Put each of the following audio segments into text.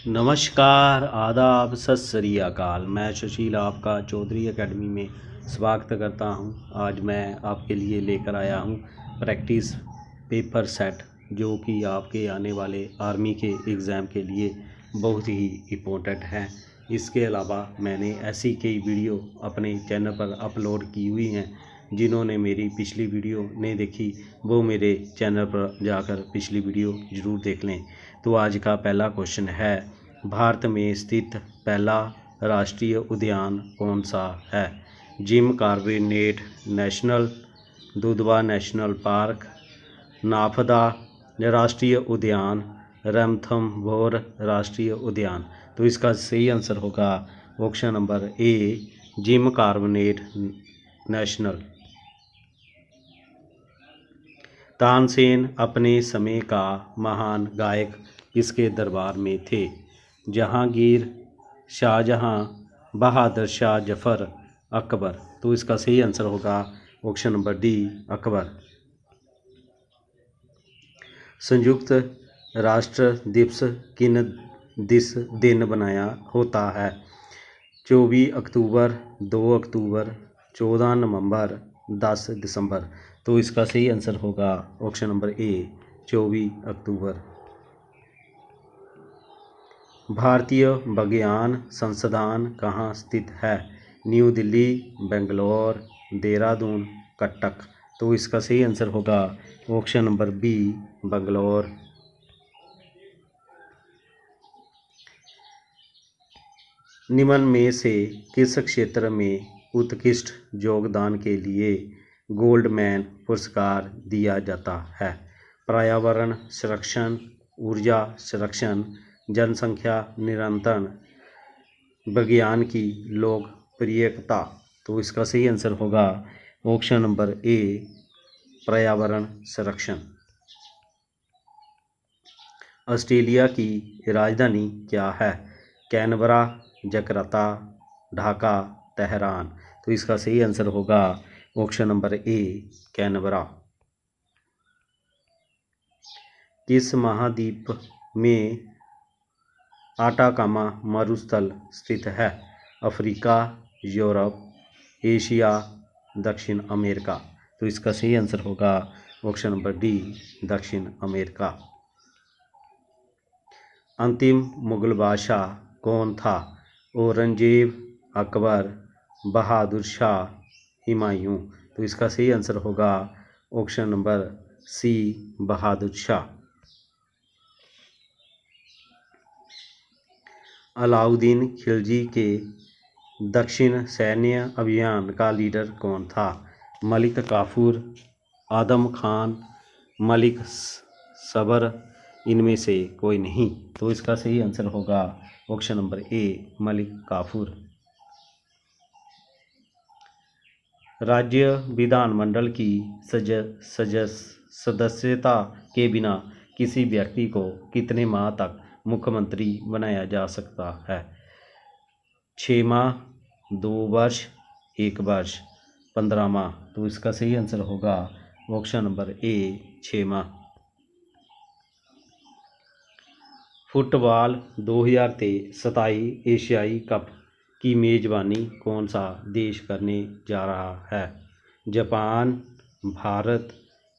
नमस्कार, आदाब, सत श्री अकाल। मैं सुशील आपका चौधरी एकेडमी में स्वागत करता हूं। आज मैं आपके लिए लेकर आया हूं प्रैक्टिस पेपर सेट, जो कि आपके आने वाले आर्मी के एग्ज़ाम के लिए बहुत ही इम्पोर्टेंट है। इसके अलावा मैंने ऐसी कई वीडियो अपने चैनल पर अपलोड की हुई हैं। जिन्होंने मेरी पिछली वीडियो नहीं देखी वो मेरे चैनल पर जाकर पिछली वीडियो ज़रूर देख लें। तो आज का पहला क्वेश्चन है, भारत में स्थित पहला राष्ट्रीय उद्यान कौन सा है? Jim Corbett national, Dudhwa national park, नाफदा राष्ट्रीय उद्यान, रणथंभौर राष्ट्रीय उद्यान। तो इसका सही आंसर होगा ऑप्शन नंबर ए, जिम कॉर्बेट नेशनल। तानसेन अपने समय का महान गायक किसके दरबार में थे? जहांगीर, शाहजहां, बहादुर शाह जफर, अकबर। तो इसका सही आंसर होगा ऑप्शन नंबर डी, अकबर। संयुक्त राष्ट्र दिवस किन दिन बनाया होता है? 24 अक्टूबर, 2 अक्टूबर, 14 नवंबर, 10 दिसंबर। तो इसका सही आंसर होगा ऑप्शन नंबर ए, 24 अक्टूबर। भारतीय विज्ञान संस्थान कहाँ स्थित है? न्यू दिल्ली, बेंगलोर, देहरादून, कटक। तो इसका सही आंसर होगा ऑप्शन नंबर बी, बेंगलोर। निम्न में से किस क्षेत्र में उत्कृष्ट योगदान के लिए गोल्डमैन पुरस्कार दिया जाता है? पर्यावरण संरक्षण, ऊर्जा संरक्षण, जनसंख्या नियंत्रण, विज्ञान की लोकप्रियता। तो इसका सही आंसर होगा ऑप्शन नंबर ए, पर्यावरण संरक्षण। ऑस्ट्रेलिया की राजधानी क्या है? Canberra, Jakarta, Dhaka, Tehran. तो इसका सही आंसर होगा ऑप्शन नंबर ए, कैनबरा। किस महाद्वीप में आटाकामा मरुस्थल स्थित है? अफ्रीका, यूरोप, एशिया, दक्षिण अमेरिका। तो इसका सही आंसर होगा ऑप्शन नंबर डी, दक्षिण अमेरिका। अंतिम मुगल बादशाह कौन था? औरंगजेब, अकबर, बहादुर शाह, हुमायूं। तो इसका सही आंसर होगा ऑप्शन नंबर सी, बहादुर शाह। अलाउद्दीन खिलजी के दक्षिण सैन्य अभियान का लीडर कौन था? मलिक काफूर, आदम खान, मलिक सबर, इनमें से कोई नहीं। तो इसका सही आंसर होगा ऑप्शन नंबर ए, मलिक काफूर। राज्य विधानमंडल की सदस्यता के बिना किसी व्यक्ति को कितने माह तक मुख्यमंत्री बनाया जा सकता है? 6 माह, 2 वर्ष, 1 वर्ष, 15 माह। तो इसका सही आंसर होगा ऑप्शन नंबर ए, 6 माह। फुटबॉल 2027 एशियाई कप की मेज़बानी कौन सा देश करने जा रहा है? जापान, भारत,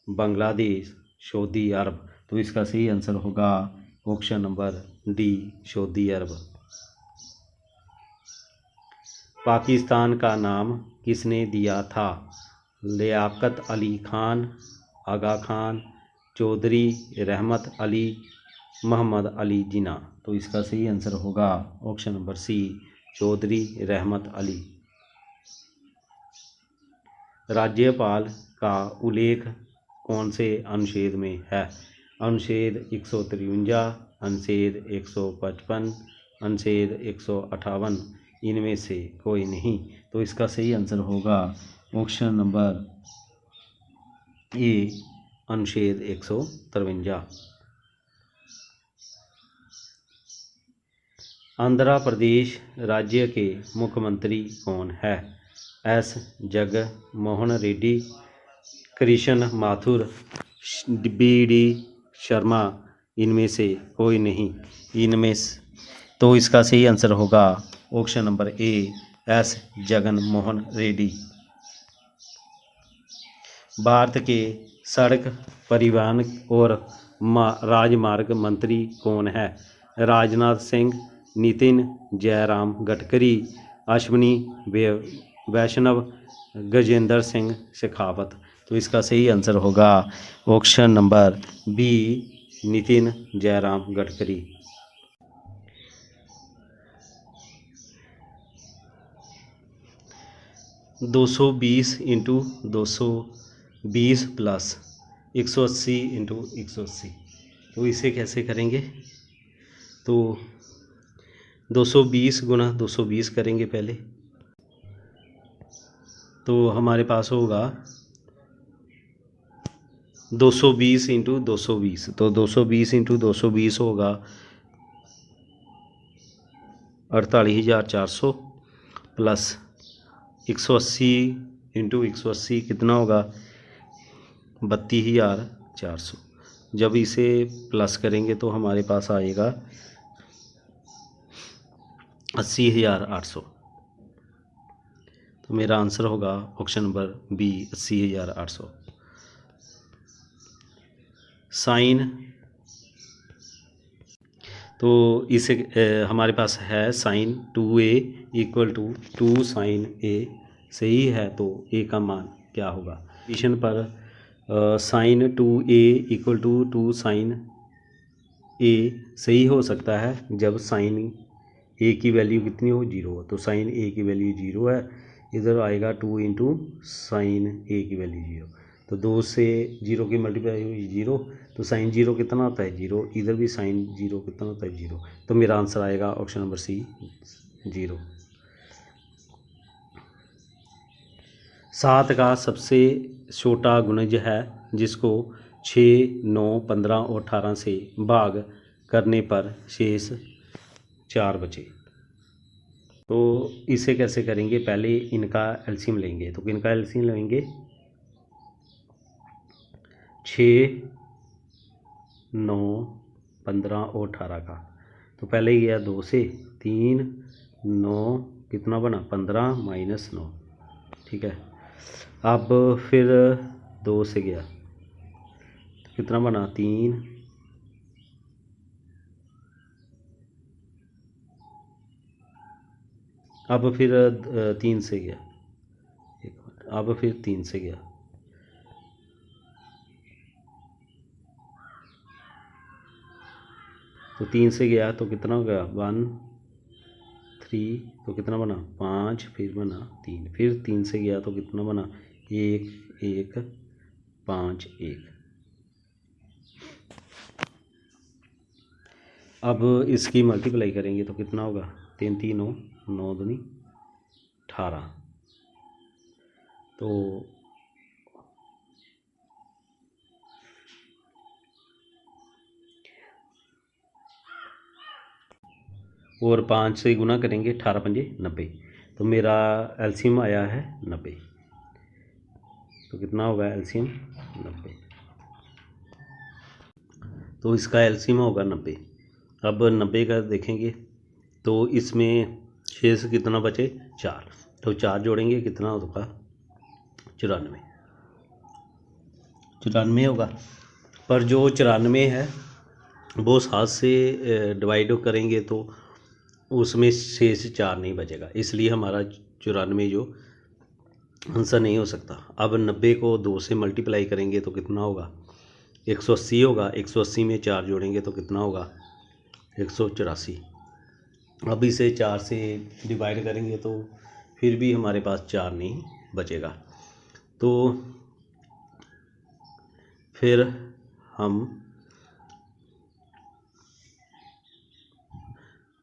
बांग्लादेश, सऊदी अरब। तो इसका सही आंसर होगा ऑप्शन नंबर डी, सऊदी अरब। पाकिस्तान का नाम किसने दिया था? लियाकत अली खान, आगा खान, चौधरी रहमत अली, मोहम्मद अली जिन्ना। तो इसका सही आंसर होगा ऑप्शन नंबर सी, चौधरी रहमत अली। राज्यपाल का उल्लेख कौन से अनुच्छेद में है? अनुच्छेद 153, अनुच्छेद 155, अनुच्छेद 158, इनमें से कोई नहीं। तो इसका सही आंसर होगा ऑप्शन नंबर ए, अनुच्छेद 153। आंध्र प्रदेश राज्य के मुख्यमंत्री कौन है? S Jaganmohan Reddy, Krishna Mathur, B D Sharma, इनमें से कोई नहीं। इनमें तो इसका सही आंसर होगा ऑप्शन नंबर ए, एस जगन मोहन रेड्डी। भारत के सड़क परिवहन और राजमार्ग मंत्री कौन है? राजनाथ सिंह, नितिन जयराम गडकरी, अश्विनी वैष्णव, गजेंद्र सिंह शेखावत। तो इसका सही आंसर होगा option number B, Nitin Jayram Gadkari. दो सौ बीस इंटू 220 प्लस 180 इंटू 180, तो इसे कैसे करेंगे? तो 220 गुना 220 करेंगे पहले, तो हमारे पास होगा 220 इंटू 220, तो 220 इंटू 220 होगा 48,400 प्लस 180 इंटू 180 कितना होगा 32,400। जब इसे प्लस करेंगे तो हमारे पास आएगा 80,800। तो मेरा आंसर होगा ऑप्शन नंबर बी, 80,800। साइन, तो इसे हमारे पास है sine 2a equal to 2 sine a, सही है तो a का मान क्या होगा? क्वेश्चन पर sine 2a equal to 2 sine a सही हो सकता है जब साइन a की वैल्यू कितनी हो, 0 हो। तो साइन a की वैल्यू 0 है, इधर आएगा 2 इंटू साइन a की वैल्यू 0, तो 2 से 0 की मल्टीप्लाई हुई 0, तो साइन 0 कितना होता है 0, इधर भी साइन 0 कितना होता है 0, तो मेरा आंसर आएगा ऑप्शन नंबर सी, 0। 7 का सबसे छोटा गुणज है जिसको 6, 9, 15 और 18 से भाग करने पर शेष 4 बचे। तो इसे कैसे करेंगे? पहले इनका एलसीएम लेंगे, तो इनका एलसीएम लेंगे 6, 9, 15 और 18 का। तो पहले गया 2 से 3, 9 कितना बना 15 माइनस 9, ठीक है। अब फिर 2 से गया तो कितना बना 3, अब फिर 3 से गया, अब फिर 3 से गया, तो 3 से गया तो कितना हो गया 1, 3, तो कितना बना 5, फिर बना 3, फिर 3 से गया तो कितना बना 1, 1, 5, 1। अब इसकी मल्टीप्लाई करेंगे तो कितना होगा 3 3 9, 9 दूनी 18, तो और 5 से गुना करेंगे 18 पंजे 90, तो मेरा एलसीएम आया है 90, तो कितना होगा एलसीएम 90, तो इसका एलसीएम होगा 90। अब 90 का देखेंगे तो इसमें शेष कितना बचे 4, तो 4 जोड़ेंगे कितना होगा 94, 94 होगा। पर जो 94 है वो 7 से डिवाइड करेंगे तो उसमें शेष 4 नहीं बचेगा, इसलिए हमारा 94 जो आंसर नहीं हो सकता। अब 90 को 2 से मल्टीप्लाई करेंगे तो कितना होगा 180 होगा, 180 में 4 जोड़ेंगे तो कितना होगा 184। अब इसे 4 से डिवाइड करेंगे तो फिर भी हमारे पास 4 नहीं बचेगा, तो फिर हम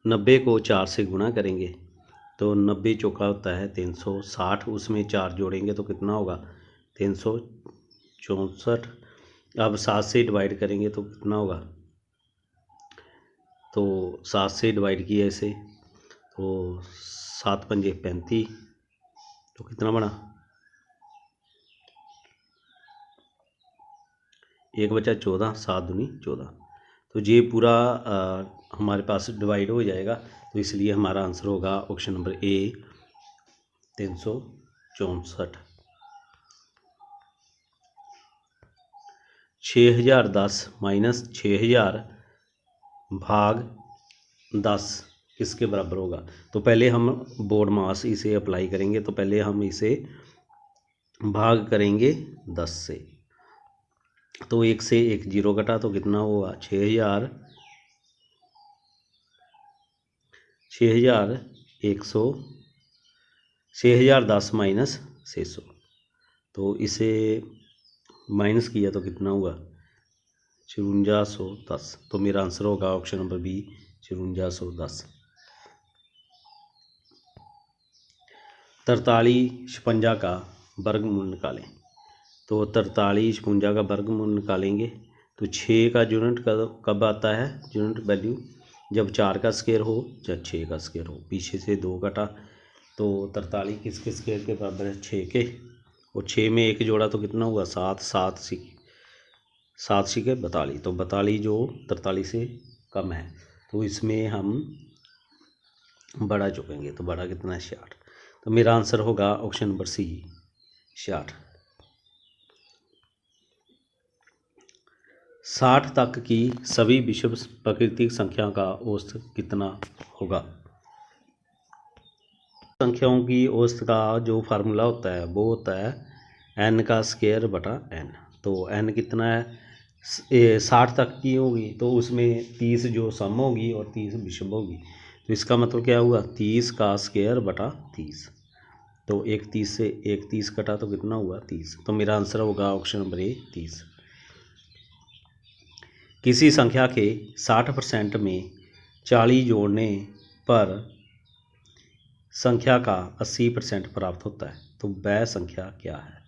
90 को 4 से गुणा करेंगे तो 90 चौका होता है 360, उसमें 4 जोड़ेंगे तो कितना होगा 364। अब 7 से डिवाइड करेंगे तो कितना होगा, तो 7 से डिवाइड किया इसे तो 7 पंजे 35, तो कितना बना 1 बचा 14, 7 दूनी 14, तो ये पूरा हमारे पास डिवाइड हो जाएगा, तो इसलिए हमारा आंसर होगा ऑप्शन नंबर ए 364। 6010 माइनस 6000 भाग 10 किसके बराबर होगा। तो पहले हम बोर्ड मास इसे अप्लाई करेंगे, तो पहले हम इसे भाग करेंगे 10 से। तो 1 से 1 जीरो कटा तो कितना हुआ 6010 माइनस 600। तो इसे माइनस किया तो कितना हुआ 5410। तो मेरा आंसर होगा ऑप्शन नंबर बी 5410। 4356 का वर्गमूल निकालें। तो 4356 का वर्गमूल निकालेंगे तो 6 का यूनिट कब आता है, यूनिट वैल्यू जब 4 का स्क्वायर हो या 6 का स्क्वायर हो। पीछे से 2 कटा तो 43 किसके स्क्वायर के बराबर है 6 के, और 6 में 1 जोड़ा तो कितना हुआ 7, 7 के 42। तो 42 जो 43 से कम है, तो इसमें हम बड़ा चुकेंगे, तो बड़ा कितना है 66। तो मेरा आंसर होगा ऑप्शन नंबर सी 66। 60 तक की सभी विषम प्राकृतिक संख्या का औसत कितना होगा। संख्याओं की औसत का जो फार्मूला होता है वो होता है n का स्क्वायर बटा n। तो n कितना है 60 तक की होगी, तो उसमें 30 जो सम होगी और 30 विषम होगी। तो इसका मतलब क्या हुआ 30 का स्क्वायर बटा 30। तो 30 से 30 कटा तो कितना हुआ 30। तो मेरा आंसर होगा ऑप्शन नंबर ए 30। किसी संख्या के 60% में 40 जोड़ने पर संख्या का 80% प्राप्त होता है, तो वह संख्या क्या है।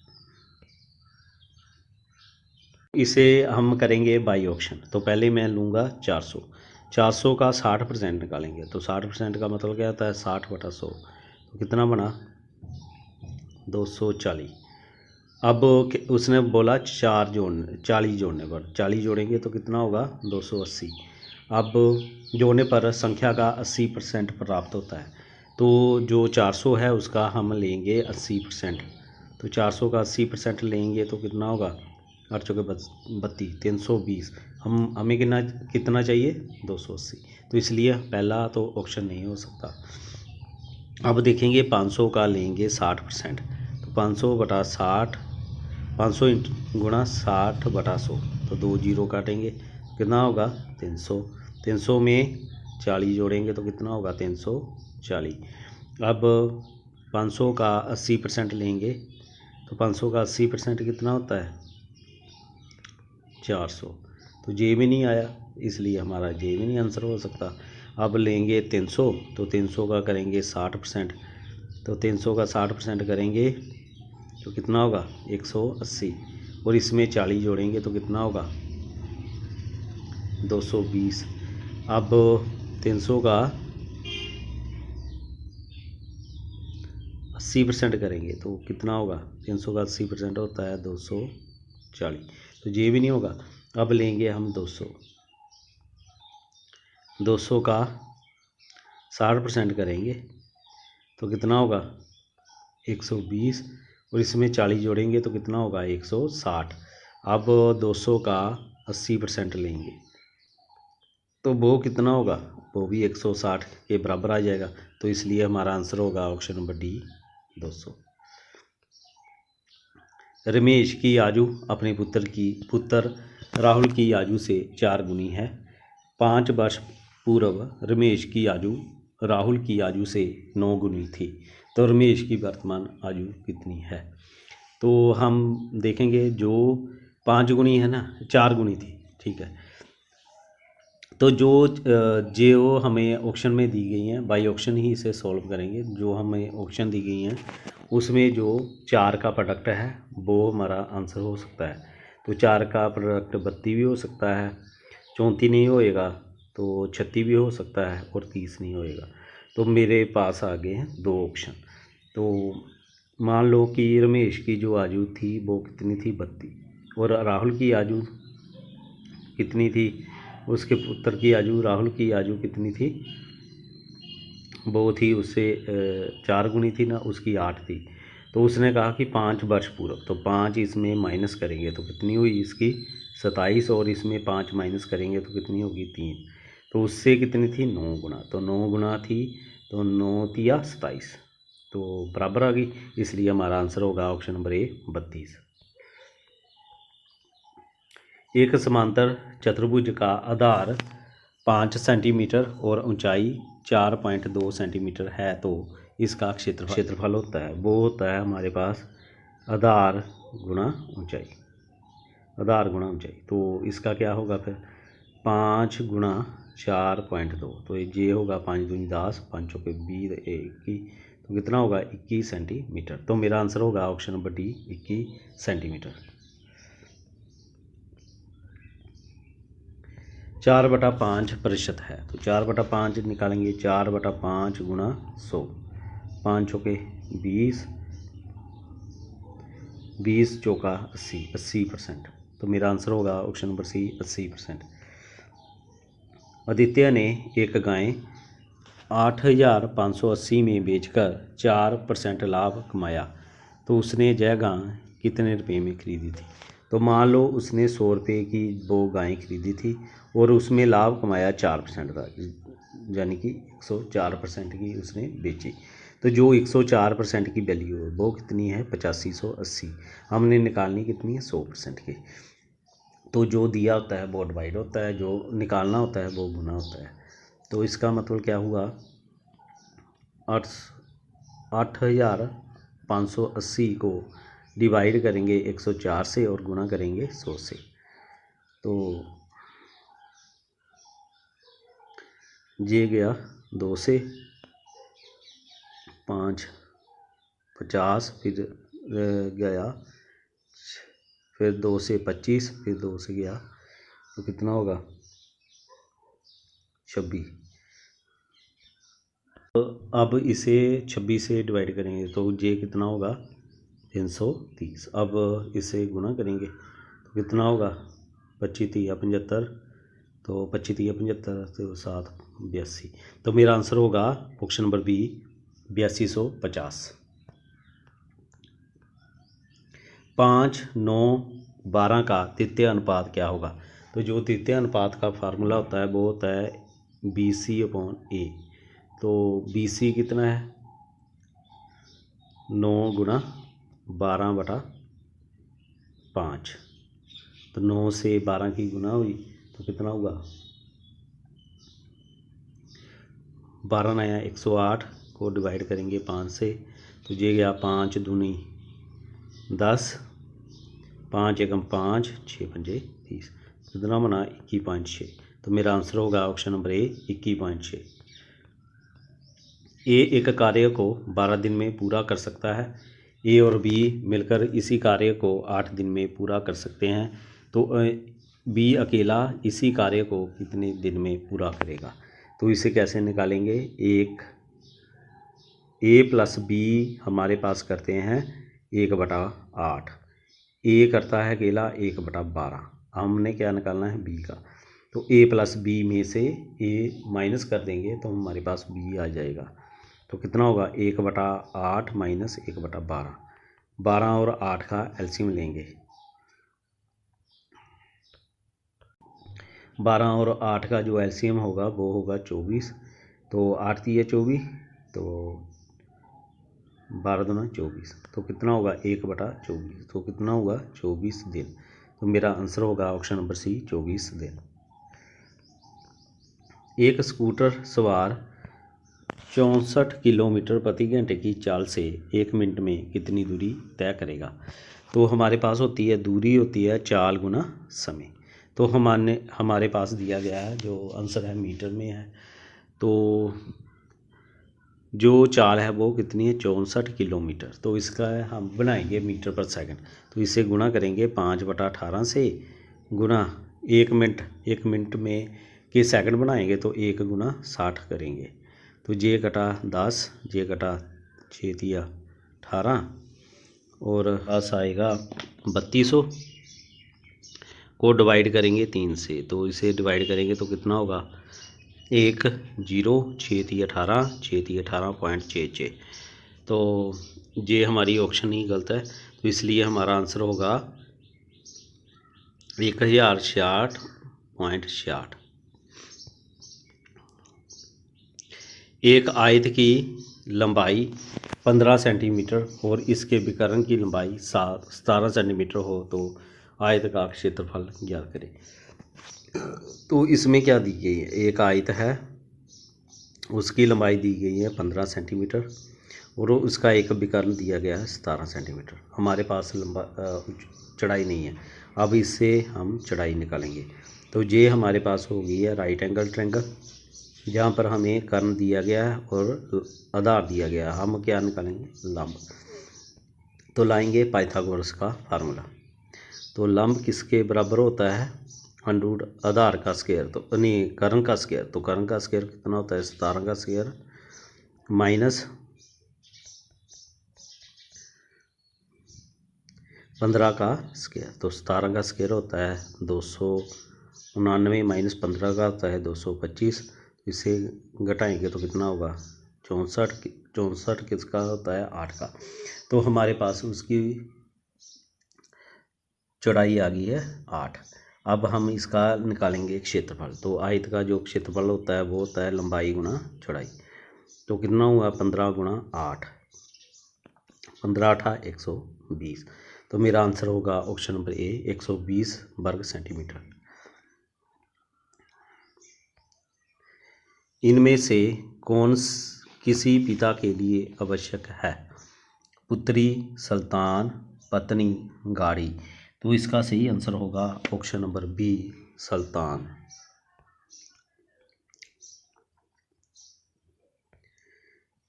इसे हम करेंगे बाई ऑप्शन। तो पहले मैं लूँगा 400 का 60% निकालेंगे। तो 60% का मतलब क्या होता है 60/100। तो कितना बना 240। अब उसने बोला 40 जोड़ने पर 40 जोड़ेंगे तो कितना होगा 280। अब जोड़ने पर संख्या का 80% प्राप्त होता है, तो जो 400 है उसका हम लेंगे 80%। तो 400 का 80% लेंगे तो कितना होगा 8 चौके 32 320। हमें कितना चाहिए 280। तो इसलिए पहला तो ऑप्शन नहीं हो सकता। अब देखेंगे 500 का लेंगे 60%। तो 500/60 500 गुणा 60/100। तो 2 जीरो काटेंगे कितना होगा 300। 300 में 40 जोड़ेंगे तो कितना होगा 340। अब 500 का 80% लेंगे तो 500 का 80% कितना होता है 400। तो जे में नहीं आया, इसलिए हमारा जे में नहीं आंसर हो सकता। अब लेंगे 300, तो 300 का करेंगे 60%। तो 300 का 60% करेंगे तो कितना होगा 180, और इसमें 40 जोड़ेंगे तो कितना होगा 220। अब 300 का 80% करेंगे तो कितना होगा 300 का 80% होता है 240। तो ये भी नहीं होगा। अब लेंगे हम 200 का 60% करेंगे तो कितना होगा 120, और इसमें 40 जोड़ेंगे तो कितना होगा 160। अब 200 का 80% लेंगे तो वो कितना होगा, वो भी 160 के बराबर आ जाएगा। तो इसलिए हमारा आंसर होगा ऑप्शन नंबर डी 200। रमेश की आयु अपने पुत्र राहुल की आयु से 4 गुनी है। 5 वर्ष पूर्व रमेश की आयु राहुल की आयु से 9 गुनी थी। तो रमेश की वर्तमान आयु कितनी है। तो हम देखेंगे जो 5 गुनी है ना 4 गुनी थी, ठीक है। तो जो हमें ऑप्शन में दी गई हैं बाई ऑप्शन ही इसे सॉल्व करेंगे। जो हमें ऑप्शन दी गई हैं उसमें जो 4 का प्रोडक्ट है वो हमारा आंसर हो सकता है। तो 4 का प्रोडक्ट 32 भी हो सकता है, 34 नहीं होएगा, तो 36 भी हो सकता है, और 30 नहीं होएगा। तो मेरे पास आ गए हैं 2 ऑप्शन। तो मान लो कि रमेश की जो आयु थी वो कितनी थी 32, और राहुल की आयु कितनी थी उसके पुत्र की आयु, राहुल की आयु कितनी थी, वो थी उससे 4 गुनी थी ना, उसकी 8 थी। तो उसने कहा कि 5 वर्ष पूर्व, तो 5 इसमें माइनस करेंगे तो कितनी हुई इसकी 27, और इसमें 5 माइनस करेंगे तो कितनी होगी 3। तो उससे कितनी थी 9 गुना, तो 9 गुना थी, तो 9 तिया 27, तो बराबर आ गई। इसलिए हमारा आंसर होगा ऑप्शन नंबर ए 32। एक समांतर चतुर्भुज का आधार 5 सेंटीमीटर और ऊंचाई 4.2 सेंटीमीटर है, तो इसका क्षेत्रफल होता है, वो होता है हमारे पास आधार गुणा ऊंचाई, आधार गुणा ऊंचाई। तो इसका क्या होगा फिर 5 गुणा 4.2, तो ये होगा 5 दूनी 10, 5 चौके 20, 21, तो कितना होगा 21 सेंटीमीटर। तो मेरा आंसर होगा ऑप्शन नंबर डी 21 सेंटीमीटर। 4/5% है, तो 4/5 निकालेंगे, 4/5 गुणा 100, 5 चौके 20, 20 चौका 80, 80%। तो मेरा आंसर होगा ऑप्शन नंबर सी 80%। आदित्य ने एक गाय 8,580 में बेचकर 4% लाभ कमाया, तो उसने यह गाय कितने रुपए में खरीदी थी। तो मान लो उसने 100 रुपये की वो गाय खरीदी थी और उसमें लाभ कमाया 4% का, यानी कि 104% की उसने बेची। तो जो 104% की वैल्यू है वो कितनी है 8580, हमने निकालनी कितनी है 100% की। तो जो दिया होता है वो डिवाइड होता है, जो निकालना होता है वो गुना होता है। तो इसका मतलब क्या हुआ 8,580 को डिवाइड करेंगे 104 से और गुणा करेंगे 100 से। तो ये गया 2 से 5 50, फिर गया, फिर 2 से 25, फिर 2 से गया, तो कितना होगा 26। तो अब इसे 26 से डिवाइड करेंगे तो ये कितना होगा 330। अब इसे गुणा करेंगे तो कितना होगा 25 तिया 75, तो 25 तिया 75 तो 7 82। तो मेरा आंसर होगा ऑप्शन नंबर बी 8250। 5, 9, 12 का तृतीय अनुपात क्या होगा। तो जो तृतीय अनुपात का फार्मूला होता है वो होता है BC/A। तो BC कितना है 9 गुणा 12/5, तो 9 से 12 की गुना हुई तो कितना हुआ 12 नया 108 को डिवाइड करेंगे 5 से, तो ये गया 5 दूनी 10, 5 एकम 5, 6 पंजे 30, कितना बना 21.6। तो मेरा आंसर होगा ऑप्शन नंबर ए 21.6। ए एक कार्य को 12 दिन में पूरा कर सकता है, ए और बी मिलकर इसी कार्य को 8 दिन में पूरा कर सकते हैं, तो बी अकेला इसी कार्य को कितने दिन में पूरा करेगा। तो इसे कैसे निकालेंगे, एक ए प्लस बी हमारे पास करते हैं 1/8, ए करता है अकेला 1/12, हमने क्या निकालना है बी का। तो ए प्लस बी में से ए माइनस कर देंगे तो हमारे पास बी आ जाएगा। तो कितना होगा 1/8 माइनस 1/12, 12 और 8 का एलसीएम लेंगे, 12 और 8 का जो एलसीएम होगा वो होगा 24, तो 8 तिया 24, तो 12 दूना 24, तो कितना होगा 1/24, तो कितना हुआ 24 दिन। तो मेरा आंसर होगा ऑप्शन नंबर सी 24 दिन। एक स्कूटर सवार 64 किलोमीटर प्रति घंटे की चाल से 1 मिनट में कितनी दूरी तय करेगा। तो हमारे पास होती है दूरी, होती है चाल गुना समय। तो हमारे पास दिया गया है, जो आंसर है मीटर में है, तो जो चाल है वो कितनी है 64 किलोमीटर। तो इसका हम बनाएंगे मीटर पर सेकंड, तो इसे गुणा करेंगे 5/18 से, गुणा 1 मिनट, 1 मिनट में के सेकंड बनाएंगे तो 1 गुना 60 करेंगे, तो जे कटा 10, जे कटा 6 तिया 18 और 10 आएगा 3200, को डिवाइड करेंगे 3 से, तो इसे डिवाइड करेंगे तो कितना होगा 1 0 6 3 18 6 3 18.66। तो ये हमारी ऑप्शन ही गलत है, तो इसलिए हमारा आंसर होगा 1066.66। एक आयत की लंबाई 15 सेंटीमीटर और इसके विकर्ण की लंबाई 17 सेंटीमीटर हो तो आयत का क्षेत्रफल ज्ञात करें। तो इसमें क्या दी गई है, एक आयत है, उसकी लंबाई दी गई है 15 सेंटीमीटर और उसका एक विकर्ण दिया गया है 17 सेंटीमीटर। हमारे पास लंबा चौड़ाई नहीं है, अब इससे हम चौड़ाई निकालेंगे। तो ये हमारे पास हो गई है राइट एंगल ट्रायंगल, जहाँ पर हमें कर्ण दिया गया है और आधार दिया गया है। हम क्या निकालेंगे, लंब। तो लाएंगे पाइथागोरस का फार्मूला। तो लंब किसके बराबर होता है, अंडरूट आधार का स्क्वायर, तो नहीं कर्ण का स्क्वायर। तो कर्ण का स्क्वायर कितना होता है, 17 का स्क्वायर माइनस 15 का स्क्वायर। तो 17 का स्क्वायर होता है 299 माइनस 15 का होता है 225। इसे घटाएंगे तो कितना होगा 64। 64 किसका होता है, 8 का। तो हमारे पास उसकी चौड़ाई आ गई है 8। अब हम इसका निकालेंगे क्षेत्रफल। तो आयत का जो क्षेत्रफल होता है वो होता है लंबाई गुना चौड़ाई। तो कितना हुआ 15 गुना 8, 15 8 120। तो मेरा आंसर होगा ऑप्शन नंबर ए 120 वर्ग सेंटीमीटर। इनमें से कौन किसी पिता के लिए आवश्यक है, पुत्री, सुल्तान, पत्नी, गाड़ी। तो इसका सही आंसर होगा ऑप्शन नंबर बी सुल्तान।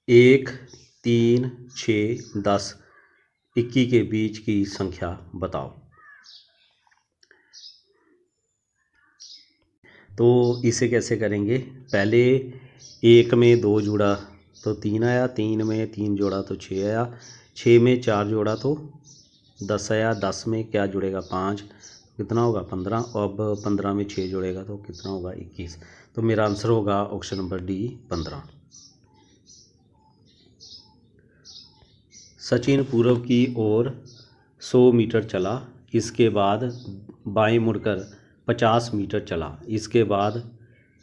1 3 6 10 21 के बीच की संख्या बताओ। तो इसे कैसे करेंगे, पहले 1 में 2 जोड़ा तो 3 आया, 3 में 3 जोड़ा तो 6 आया, 6 में 4 जोड़ा तो 10 आया, 10 में क्या जुड़ेगा 5, कितना होगा 15। अब 15 में 6 जुड़ेगा तो कितना होगा 21। तो मेरा आंसर होगा ऑप्शन नंबर डी 15। सचिन पूर्व की ओर 100 मीटर चला, इसके बाद बाएं मुड़कर 50 मीटर चला, इसके बाद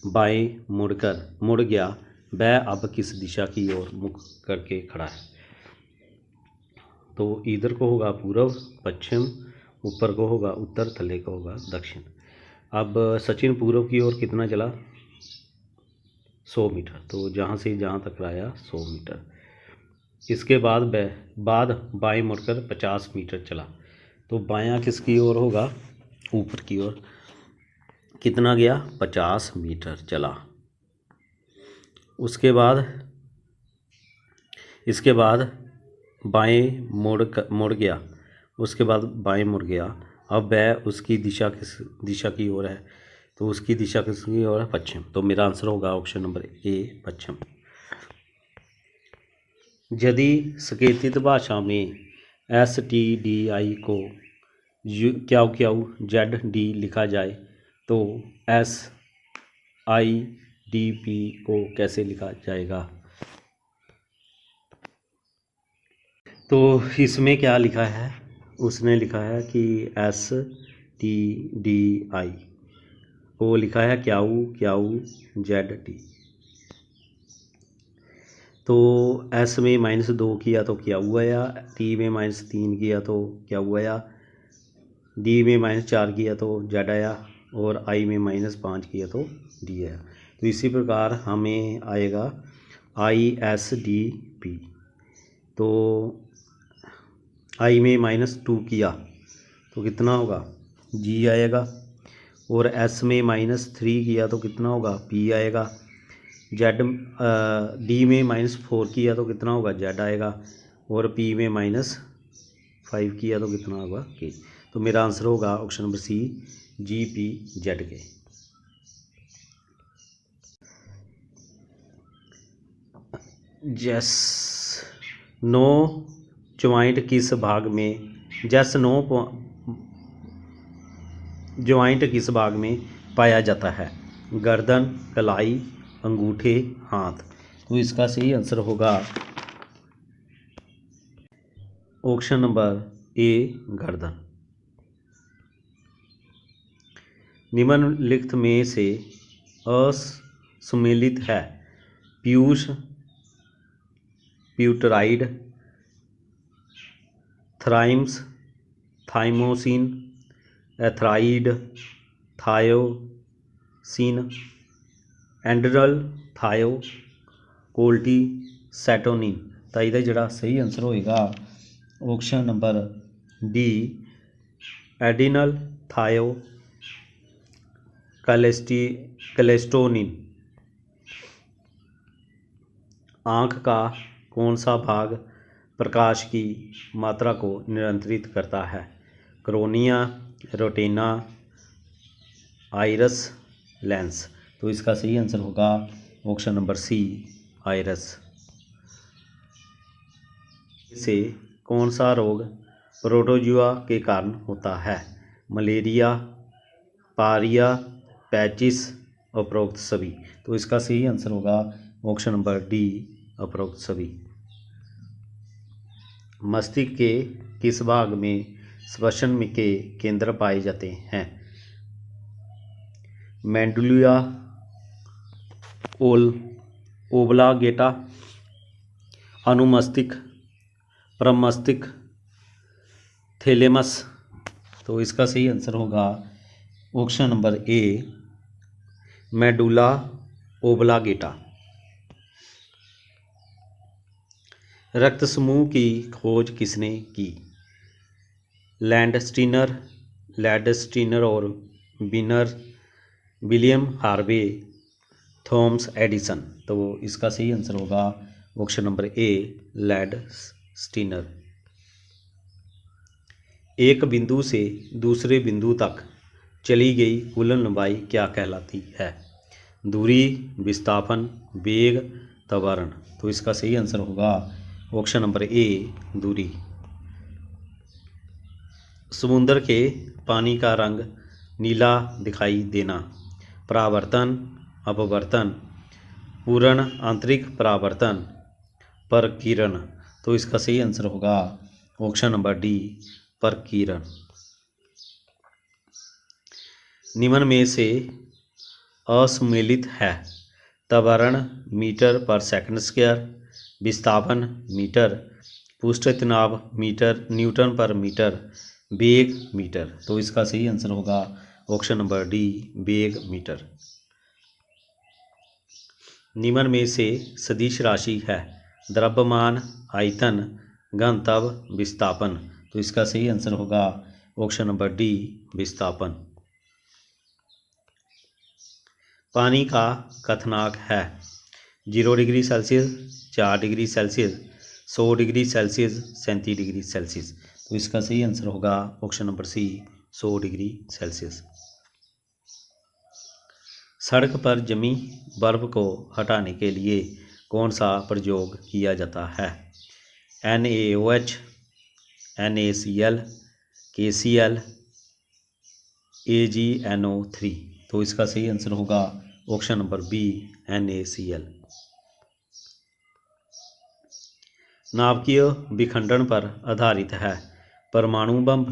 बाएं मुड़कर मुड़ गया, वह अब किस दिशा की ओर मुख करके खड़ा है। तो इधर को होगा पूर्व, पश्चिम, ऊपर को होगा उत्तर, थल्ले को होगा दक्षिण। अब सचिन पूर्व की ओर कितना चला 100 मीटर, तो जहाँ से जहाँ तक आया 100 मीटर। इसके बाद बाएं मुड़कर 50 मीटर चला, तो बायां किसकी ओर होगा, ऊपर की ओर। कितना गया 50 मीटर चला। इसके बाद बाएं मुड़ गया, उसके बाद बाएं मुड़ गया। अब वह उसकी दिशा किस दिशा की ओर है, तो उसकी दिशा किसकी ओर है, पश्चिम। तो मेरा आंसर होगा ऑप्शन नंबर ए पश्चिम। यदि संकेतित भाषा में STDI को QZD लिखा जाए तो SIDP को कैसे लिखा जाएगा। तो इसमें क्या लिखा है, उसने लिखा है कि STDI को लिखा है QZD। तो S में -2 किया तो क्या हुआ या, T में -3 किया तो क्या हुआ या, D में -4 किया तो Z आया और I में -5 किया तो D आया। तो इसी प्रकार हमें आएगा ISDP। तो I में -2 किया तो कितना होगा G आएगा, और S में -3 किया तो कितना होगा P आएगा। D में -4 किया तो कितना होगा Z आएगा, और P में -5 किया तो कितना होगा K। तो मेरा आंसर होगा option number C GPZK। No joint किस भाग में जॉइंट किस भाग में पाया जाता है? गर्दन, कलाई, अंगूठे, हाथ। तो इसका सही आंसर होगा ऑप्शन नंबर ए, गर्दन। निम्नलिखित में से असम्मिलित है? पीयूष, प्यूटराइड, थ्राइम्स, थाइमोसिन, एथराइड, थायोसिन, एंडरल, थायो, कोल्टी, सेटोनिन। तो ਇਹਦਾ ਜਿਹੜਾ सही आंसर होएगा ऑप्शन नंबर डी, एडिनल थायो कैलेस्टोनिन। आँख का कौन सा भाग प्रकाश की मात्रा को नियंत्रित करता है? क्रोनिया, रेटिना, आइरस, लेंस। तो इसका सही आंसर होगा ऑप्शन नंबर सी, आइरस। से कौन सा रोग प्रोटोजुआ के कारण होता है? मलेरिया, पारिया, पैचिस, उपरोक्त सभी। तो इसका सही आंसर होगा ऑप्शन नंबर डी, उपरोक्त सभी। मस्तिष्क के किस भाग में श्वसन के केंद्र पाए जाते हैं? मेडुला ओब्लांगेटा, अनुमस्तिष्क, प्रमस्तिष्क, थैलेमस। तो इसका सही आंसर होगा option number A, medulla oblongata. रक्त समूह की खोज किसने की? लैंडस्टीनर और विलियम हार्वे, थॉमस एडिसन। तो इसका सही आंसर होगा ऑप्शन नंबर ए, लैंडस्टीनर। एक बिंदु से दूसरे बिंदु तक चली गई कुल लंबाई क्या कहलाती है? दूरी, विस्थापन, वेग, त्वरण। तो इसका सही आंसर होगा ऑप्शन नंबर ए, दूरी। समुद्र के पानी का रंग नीला दिखाई देना, परावर्तन, अपवर्तन, पूर्ण आंतरिक परावर्तन, परकीरण। तो इसका सही आंसर होगा ऑप्शन नंबर डी, परकीरण। निम्न में से असम्मिलित है? त्वरण मीटर पर सेकंड स्क्वायर, विस्थापन मीटर, पृष्ठ तनाव मीटर, न्यूटन पर मीटर, वेग मीटर। तो इसका सही आंसर होगा ऑप्शन नंबर डी, वेग मीटर। निम्न में से सदिश राशि है? द्रव्यमान, आयतन, घनत्व, विस्थापन। तो इसका सही आंसर होगा ऑप्शन नंबर डी, विस्थापन। पानी का क्वथनांक है 0 degree Celsius, 4 degree Celsius, 100 degree Celsius, 37 degree Celsius. तो इसका सही आंसर होगा option number C, 100 degree Celsius. सड़क पर जमी बर्फ को हटाने के लिए कौन सा प्रयोग किया जाता है? NaOH, NaCl, KCl, AgNO3। तो इसका सही आंसर होगा ऑप्शन नंबर बी, NaCl। नाभिकीय विखंडन पर आधारित है? परमाणु बम,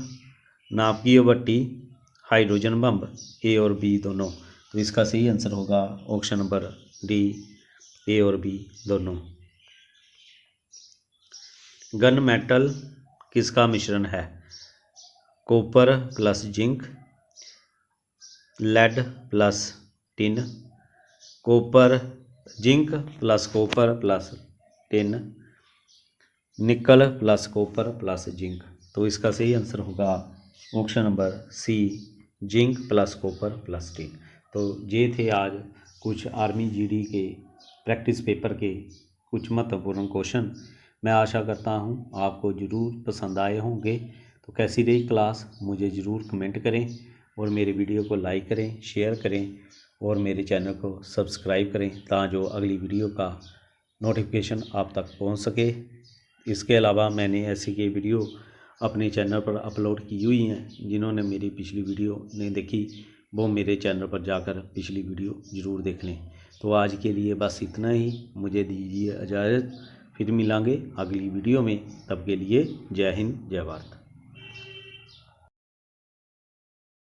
नाभिकीय भट्टी, हाइड्रोजन बम, ए और बी दोनों। तो इसका सही आंसर होगा ऑप्शन नंबर डी, ए और बी दोनों। गन मेटल किसका मिश्रण है? Copper plus zinc, lead plus tin, copper zinc plus copper plus tin, nickel plus copper plus zinc. तो इसका सही आंसर होगा option number C, zinc plus copper plus tin. तो ये थे आज कुछ आर्मी जीडी के प्रैक्टिस पेपर के कुछ महत्वपूर्ण क्वेश्चन। मैं आशा करता हूँ आपको ज़रूर पसंद आए होंगे। तो कैसी रही क्लास मुझे ज़रूर कमेंट करें और मेरे वीडियो को लाइक करें, शेयर करें और मेरे चैनल को सब्सक्राइब करें ताकि जो अगली वीडियो का नोटिफिकेशन आप तक पहुंच सके। इसके अलावा मैंने ऐसी के वीडियो अपने चैनल पर अपलोड की हुई हैं। जिन्होंने मेरी पिछली वीडियो नहीं देखी वो मेरे चैनल पर जाकर पिछली वीडियो ज़रूर देख लें। तो आज के लिए बस इतना ही, मुझे दीजिए इजाज़त। फिर मिलेंगे अगली वीडियो में, तब के लिए जय हिंद जय भारत।